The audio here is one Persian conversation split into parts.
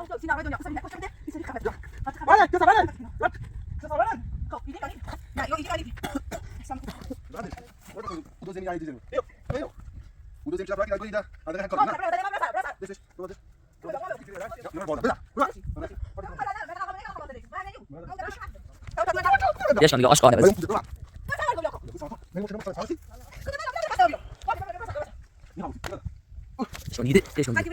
تو سینما دنیا اصلا میگه ده این سری خفه بله تو بله تو بله خب ایدی کاری نه ایدی کاری بعدش دو زمین عادی زمین ايوه ودو زمین چرا باید ده هذا كان خب كارنا بسش تو ده بیا دیگه آشغاله بزن شون يدي شون يدي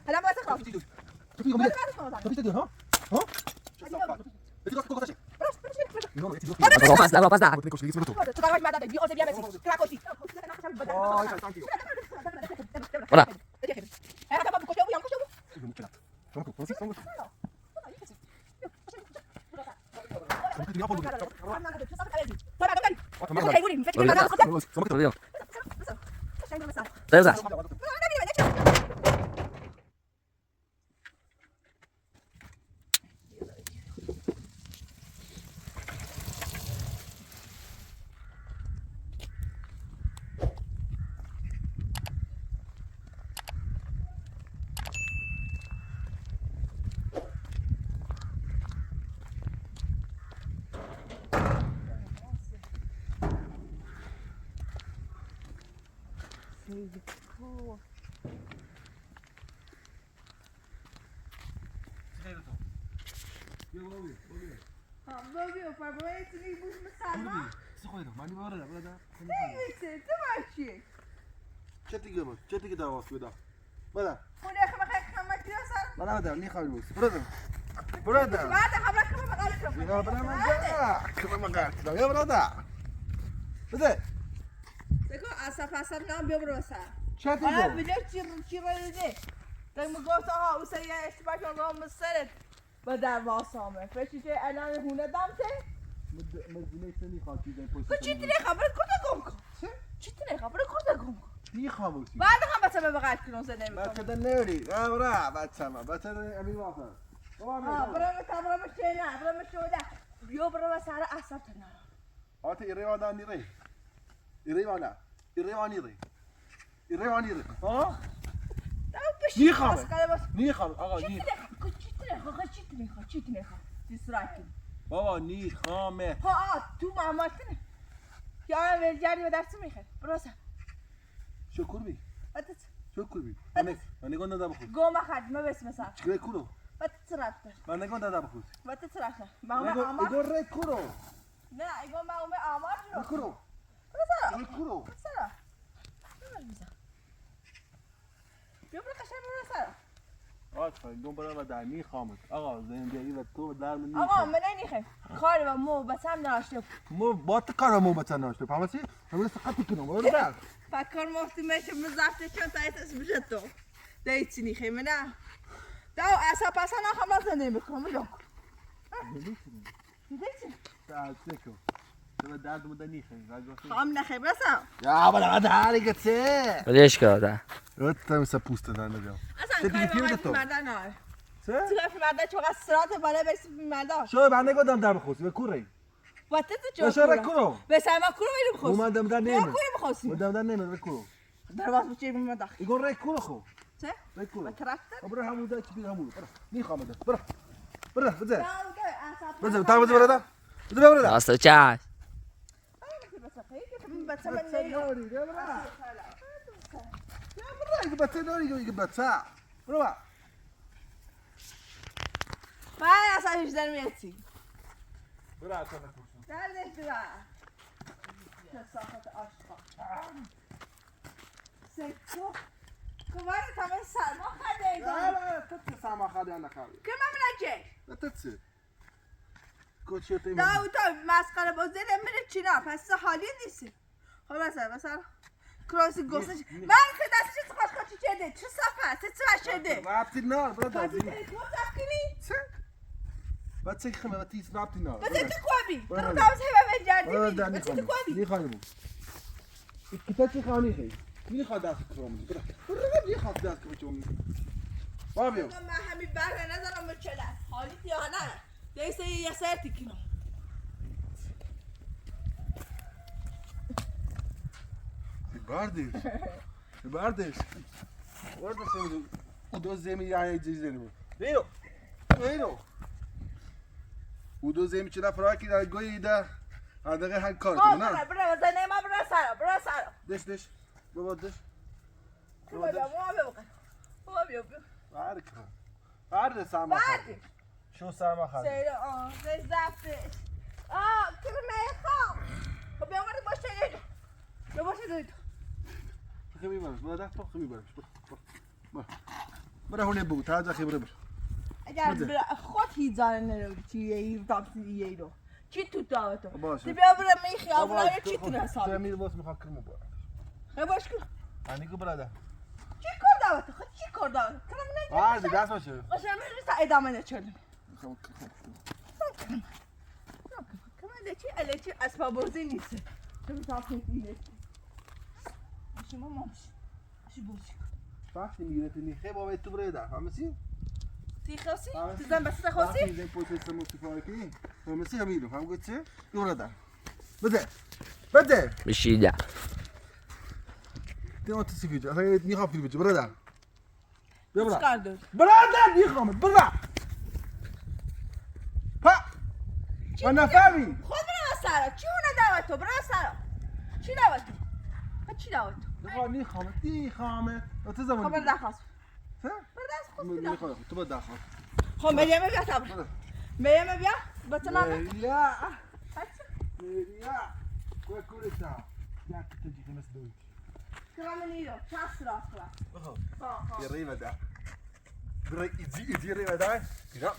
هلا ما تخاف بابي وفرمایت میبوش مسلمان سخويره ماني ورانا بلدا نمیشه تو ماشی چه دیگه بود چه دیگه دعواس بده بله خونه خمک دیاسن بله بله نی خواهی بوس برادر برادر بعد خبر کنم مقاله يا برادر كما ما قالت يا برادر بده بگو اصلا نام بیا برو سر چه حالا دیگه ویدیو چی رایده تا میگفت آها او سری اشتباه کردم رو مسترد با در واسامه فشی که الان هونه دامته مدینه سنی خاکی زن پوست چی تیره خبر کجا گم کن چی تیره خبر کجا گم کن نی خاموشی بعد هم بچه به قد کنم زنده میکنم بچه دن نوری يا برا بچه ما بچه امین واسه برو مشينا برو مشوده بيو برو سارة أصبتنا آت ایروانا نیره ایروانا نیره ها نی خامه نی خامه آقا نی چی تنه دیسراکی بابا نی خامه ها تو معمول کنه یا اول جاری و درس میخواد برو سر شکر بی باتت شکر بی من نگاه ندارم خود گم خد ما بس مثلا چیکار کولو باتت رفت من نگاه ندارم خود باتت رفت ما آمار ایگو ری کولو نه ایگو ما آمار رو کولو برو سر کولو سر بیا برو قشنگ برو سر آقا گم برام در نی خامه آقا زندگی و تو در من نی آقا من نمیخوام کار و مو بس هم ناشته مو با تو کارمو بچن ناشته فهمیدی همین سقطی کنم برو بر فکر مفتی میشه مزافت چون تایت اسمش تو دیتی نیخیم نه داو اصلا پس انا خلاص نمیکنم لو دیتی تعالتكو تبى داد مدني خير خام نخي بسا يا بلا هذا عليك تسي وليش كذا انت مسبوست ده انا اليوم اصلا کاری با مردان نه چه؟ تو مردان چون سرات بالا برسی مردان شو بعد نگودم در بخوسی به کوری وقتی تو شو رکورو بس ما کورو میریم بخوس اومدم در نمیه کورو بخوسی اومدم در نمیه رکورو درواز بچه بیم داخل يقول ركورو خو چه ركورو با تراکتور برا همو ده چی همو برا نی خامده برا برا بزن بس بزن تا بزن برا بزن برا راست چش بس من نوري يا برا يا برا يقبل نوري يقبل ساعة برا ما اصلا وجدان میتی برا اصلا نکوشم در نشدوا کسافت آشقا سکو کماری تمام سرما خده لا تتسي سامع خالي انا خالي که من منجه لا تتسي کوچه تیم داو تا مسخره بازی نمیره چینا پس حالی نیست خب مثلا کراسی گوشش من که دستش خوش خوشی چده چه صفه چه شده رابطی نار برا پاتی دازی تو تفکری چه بچه خمه بتیس رابطی نار بس انت کوبی تو برا. داوز هوا بجردی برا در بس انت نی کوبی خانم کتا چی خانی خی نی خواد دست کرومی برا برا نی خواد دست کرومی بابیو من همین بر نظرم چلا حالی یا نه دیسه یه سرتی کنم Guardi. بردش او دو زمین یه چیزی داریم اینو او دو زمین چرا فراکی در گویی ده هدقه هر کار کنه نه برا بزنه ما برا سارا دش بابا دش بابا بیا برده سرما برده شو سرما خواهد سیره زفتش کرمه خواه خب بیا مرد باشه دیدو بیا باشه دیدو خیلی برش برده خیلی برش برا هونه بگو تازه خیلی برش اگر خود هیزانه نرو چیه دامسی یه رو چی تو داوتو باشه بیا برا می خیابونه چی تو حسابی تو میره باز میخواد کرمو برد خیلی باش کن انی کو برده چی کار داوتو خود چی کار داوتو کرم برده دست باشه باشه میری تا ادامه نچرد کمان چی اسباب بازی نیست تو تاخیر نیست شما مامش چی بازی وقتی میره تو نیخه بابا تو برده همسی تیخاسی تو زن بس تخاسی وقتی زن پوست مستفاده کی همسی همیرو هم گفته تو برده بده بشیده تو تصفیه جا هی نیخه فیلم بچه برده بیا چیکار داری برده نیخه برده ما نفهمی خود برا سارا چی اونه داوتو برا سارا چی داوتو چی داوتو نیخامه تو زمان خب برده خواست ها برده از خود تو بده خواست خب مریم بیا تا مریم بیا بتونم مریا کوکورتا یا تجي خمس دوي كمان نيرو شاس راس يا ريبه ده بري يجي ريبه ده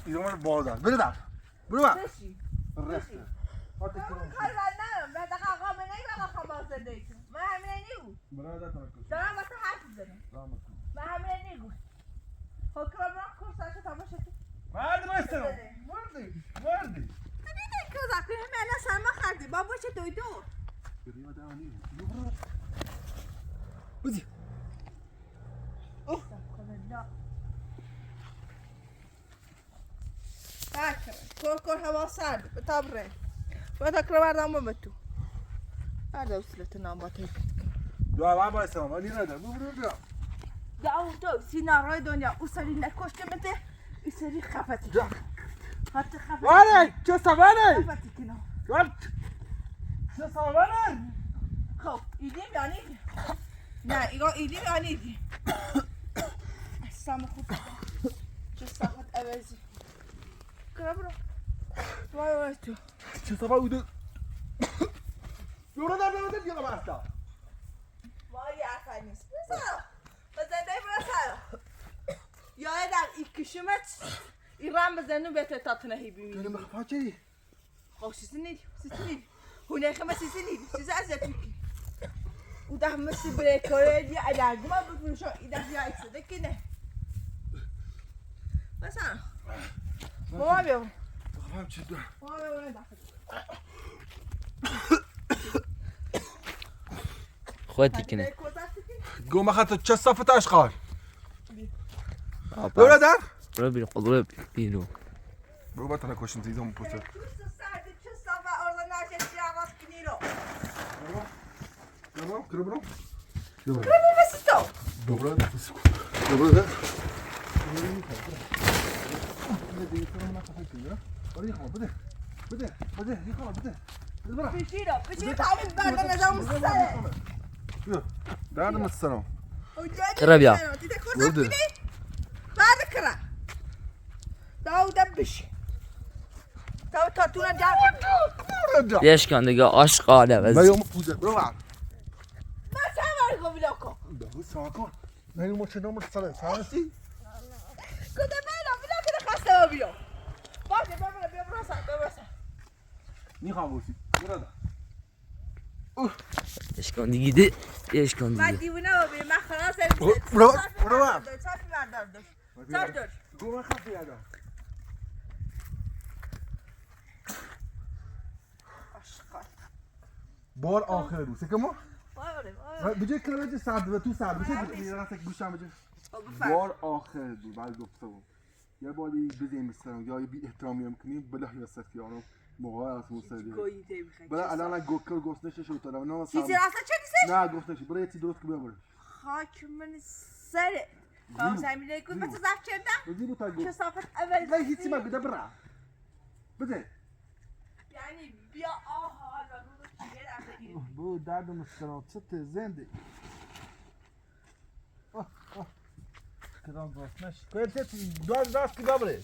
يا من بودا بردا بروا ماشي الرسم هاتك خلنا بعد دقيقه من اي بقى خلاص ديت ما عملنيو برادا تركز ترى ما تحاسب ما عملنيو فكره ما كورسات تماشى ما يستنوا وردي تبي كذا كل ما انا سلمى خالدي بابا شو تويتو ريبه ده اني ودي كور هوا سرد بتابره بتاكل بردم بمتو هذا وصلت نامباتي دعوا با اسلام ولی نده برو دعوا تو سینارای دنیا اوسری نکشته مته ایسری خفتی حتی خفتی ولی چه سوانه خفتی کنه ولی چه سوانه خب ایدیم یعنی نه ایدیم یعنی ایدیم اصلا خوب چه صحت عوضی کرا برو وای تو چه سوانه بوده یورو در دیگه باستا وای اخر نیست بزنده برسا یا در ایکشمت ایران بزنو بهت تاتنهی بیمی کنم خفاچی خب سیزنی هونه خمس سیزنی سیز از یکی و ده مسی بریکاره دی علاقه ما بفروشو ایده یا اکسده کنه مثلا ماما بیا خفام چی دو ماما بیا داخل خودتی کنه گو مخاطر چه صفت اشغال برو در برو بیرون برو بیرون برو باتنا کشیم زیدم پوسته برو Добре, да се Добре, да. Дадем السلام. قرب يا. بعد كرا. داو دبش. داو تاتونا جاب. ليش كان دقا عشق هذا بس. ما يوم فوزة برو. ما سامر قبلكم. ده ساكو. نه ما چه نمر سال سانسی؟ کدوم اینا بیا که خسته بیا. باشه بیا برسا. میخوام بوسی. برو. ليش كان دقيقة ليش كان ما دقيقة. دیونه بیا ما خلاص برو. صافی بردار. دار. گو خفی ادا. بار آخر روزه که ما بجای کلمه سرد و تو سرد بشه میراسک گوشم بجای بار آخر دی بعد گفتم یا بالی بزنیم مثلا یا بی احترامی هم کنیم بلاه وسط یارو موقع از مستدی بله الان گوکل گفتنش شو تا نه چیزی راست چه نیست نه گفتنش برای چی درست که بیا برو خاک من سره مثلا میگه که مثلا زفت کردم بزی بود تا گفت کثافت اول لا هیچی ما بده برا بده یعنی بیا آها حالا رو چیه دفعه bu derdimiz sıtı zendi. Kıran dostnaş. Kıyafet doğal rast ki gabre.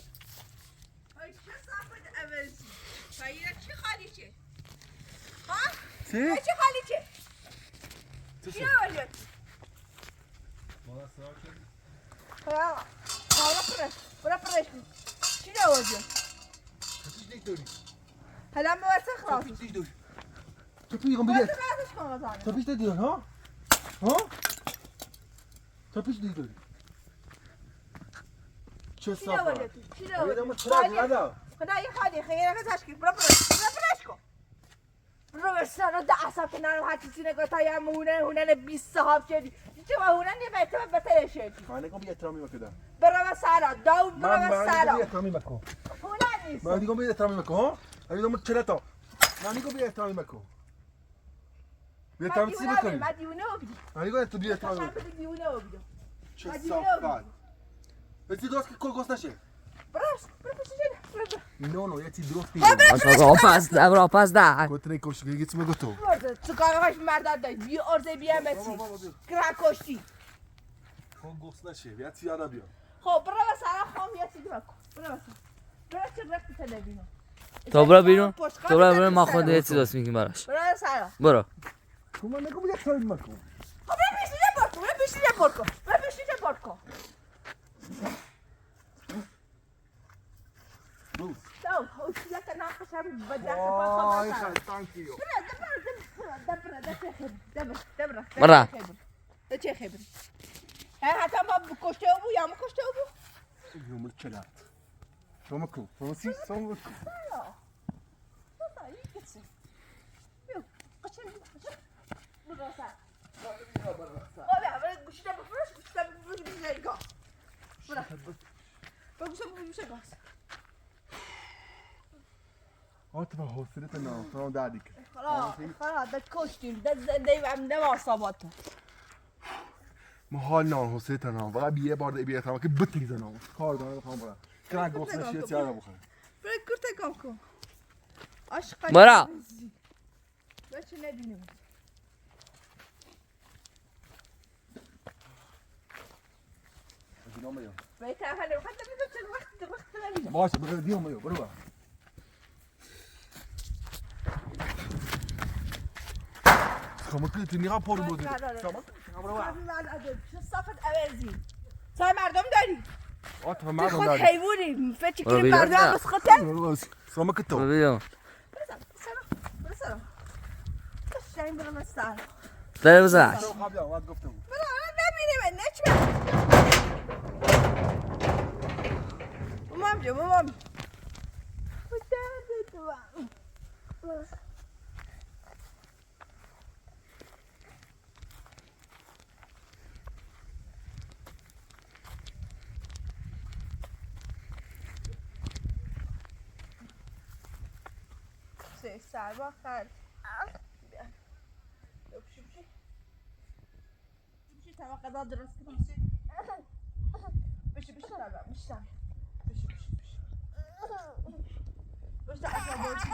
ay kثافت اول خیلی چی خالی چه ها Çi? چی خالی چه چی اولیت Bana sıra çek. ها برا پرش چی اولیت Kaçış değil dönüyor. حالا مواسه خلاص Kaçış değil dönüyor. Topu yıkın bir واسه de. بعدش کن مثلا Topiş de diyorsun ha? Ha? Topiş değil dönüyor. Çöz چی safra. اولیت چی Öyle ama اولیت çırak nada. خدای خالی خیلی تشکیل برا پرش کن برو بسیار ده اصاب که نرم هر چیزی نگاه تا یه هونن 20 صاحب شدی چه ما هونن یه بهتر بهتر شدی Hani kom bir etrami bakıda. برو بسیار داود برو Ben bir بسیار etrami bakı. هونن نیست Ben digo bir etrami bakı ha? Hani digo çelata. Ben digo bir etrami bakı. Bir etrami sizi bakın. من دیونه رو بیدم Hani digo etrami bir etrami قشنگ bakı. بده دیونه رو بیدم Çöz Hadi safra. yürü. Yeti dost ki kol gosnaşe. برو پیشش برو No no yeti dost ki. آقا پس ده برا پس ده Kotne koşu gitme goto. برو چیکار هاش مرداد داری بی ارزه بی امسی کرا کشتی Kol gosnaşe. Yeti yana biyo. خب برو بسیار خام یه چیزی بکن برو بسیار برو چه رفت تلویزیون تو برو بیرون تو برو بیرون ما خود یه چیز درست میگیم براش برو بسیار برو Kuma ne kom bir etrami bakı. خب برو پیشش برو برو پیشش برو برو پیشش برو Dur. داود هو چیزا که ناقشم بدرس Ay با خود thank you. برا ده چه خبری حتی ما کشته او یا ما کشته او Yumul çelat. Soma ku. Soma si soma ku. Atma hosret na. Tamam dadik. خلاص ده کشتیم ده واسابات ما حال نه حسرت نه فقط یه بار دیگه بیارم که بتریزنم کار دارم بخوام برم کرا گفتش یه چیزا بخورم برای کرته کام کن عشق برا. بچه نبینیم دیگه میام برای طرف هلی حتی ببین وقت نبینیم باشه برو دیگه میام برو شما که تو نیرا پر بوده شما برو چه صافت عوضی سای مردم داری آت هم تو مردم خود داری حیوانی فکر برو کنی بیرون مردم نه. بس خودت شما که برو تو بیرون برو سلام شایم برو مسال داره بزنش شما قبل اومد گفتم برو نبینیم نچ مام جو مام سر با خر بشی تمام قضا درست کنم بشی تمام بشی بشی اصلا باشی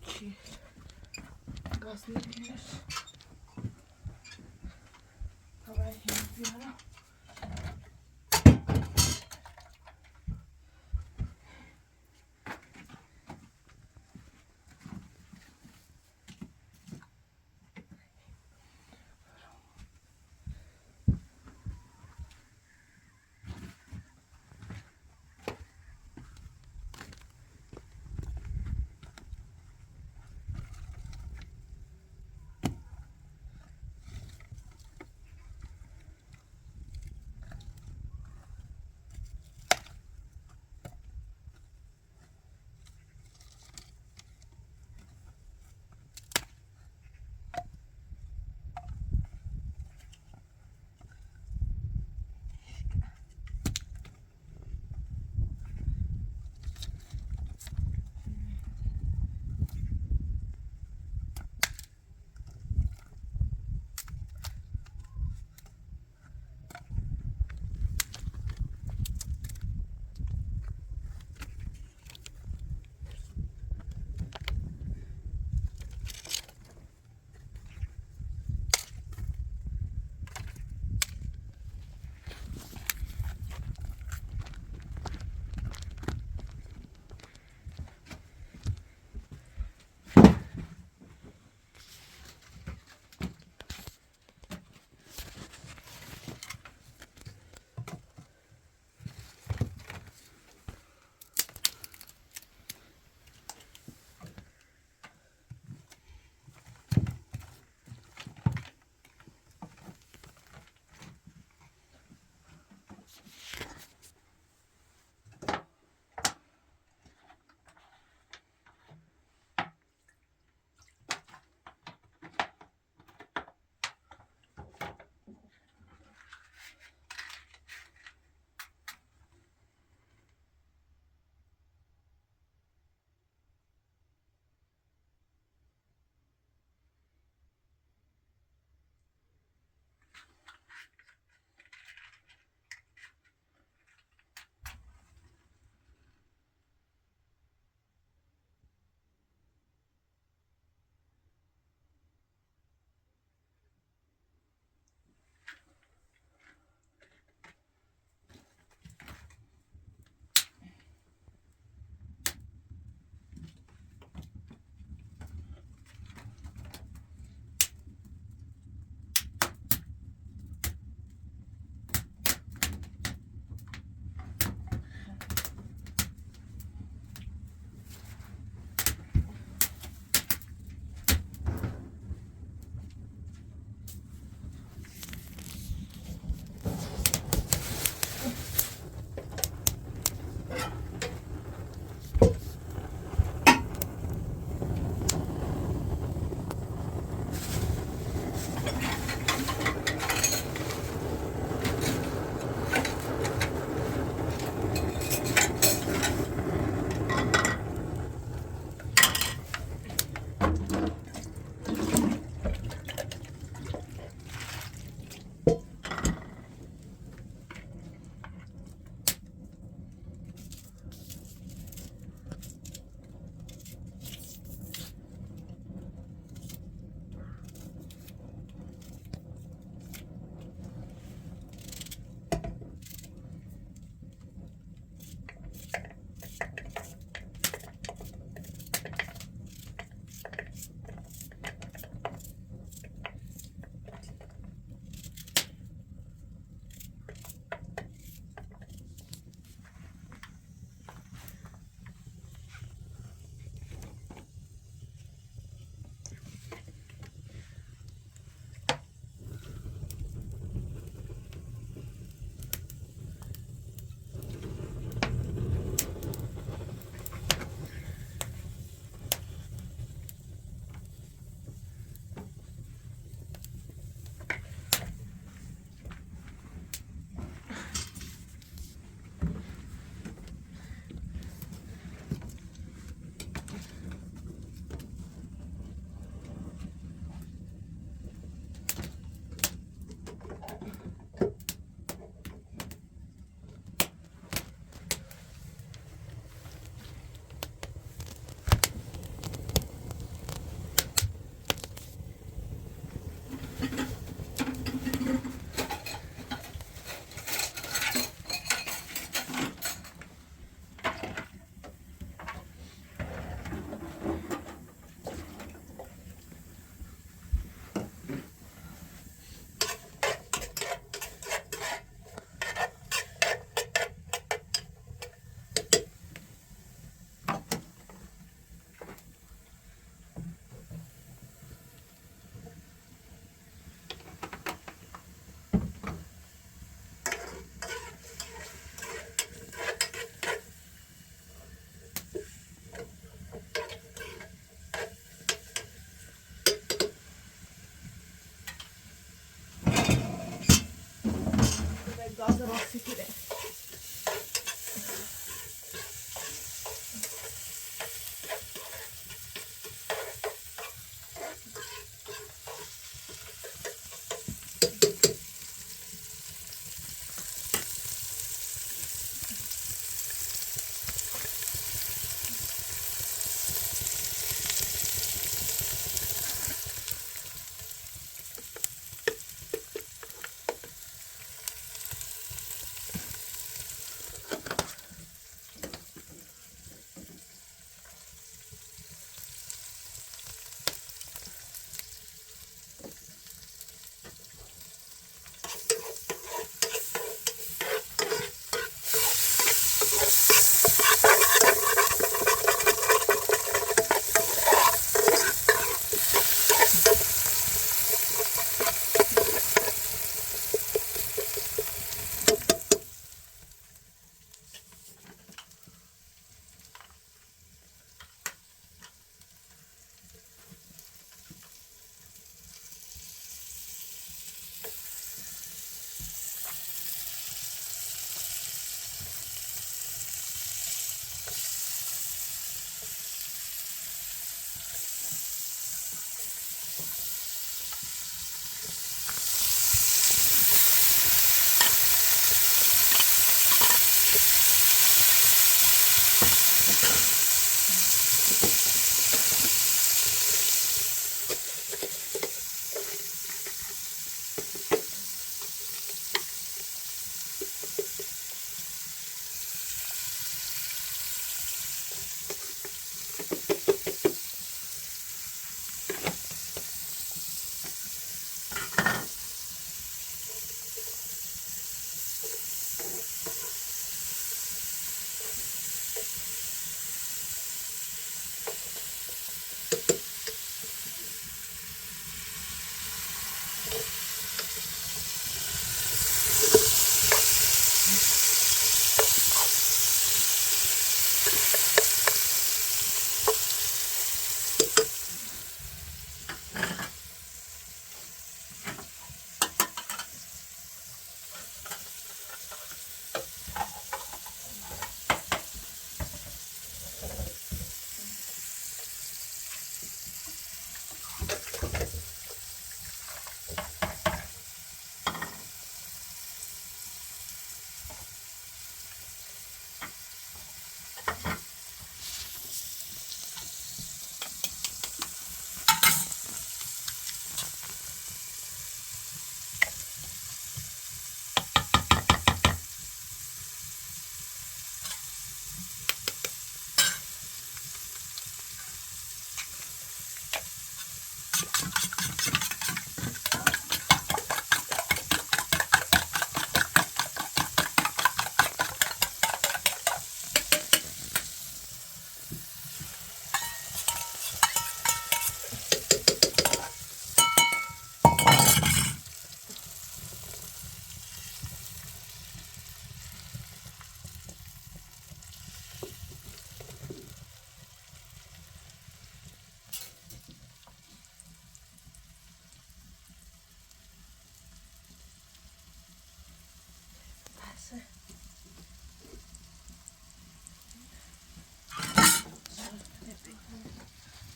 چی؟ گاز نمیگیرش تا باید بیارم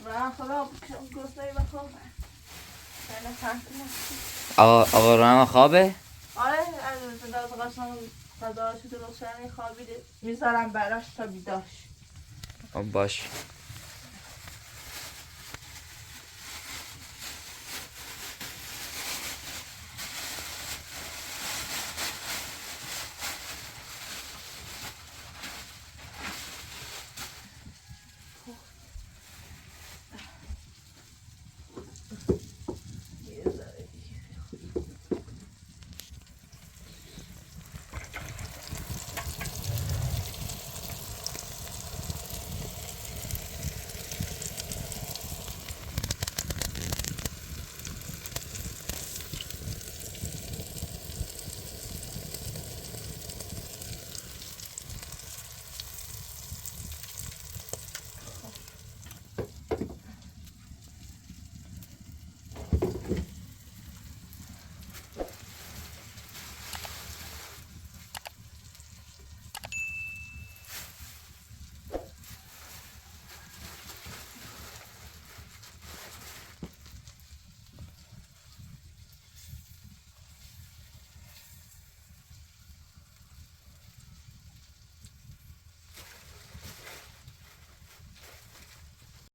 من خدا گسته بخوام خیلی تنگی آقا رحم خوابه؟ آره از داز قسم غذاشو درست خوابیده میذارم براش تا بیداش باش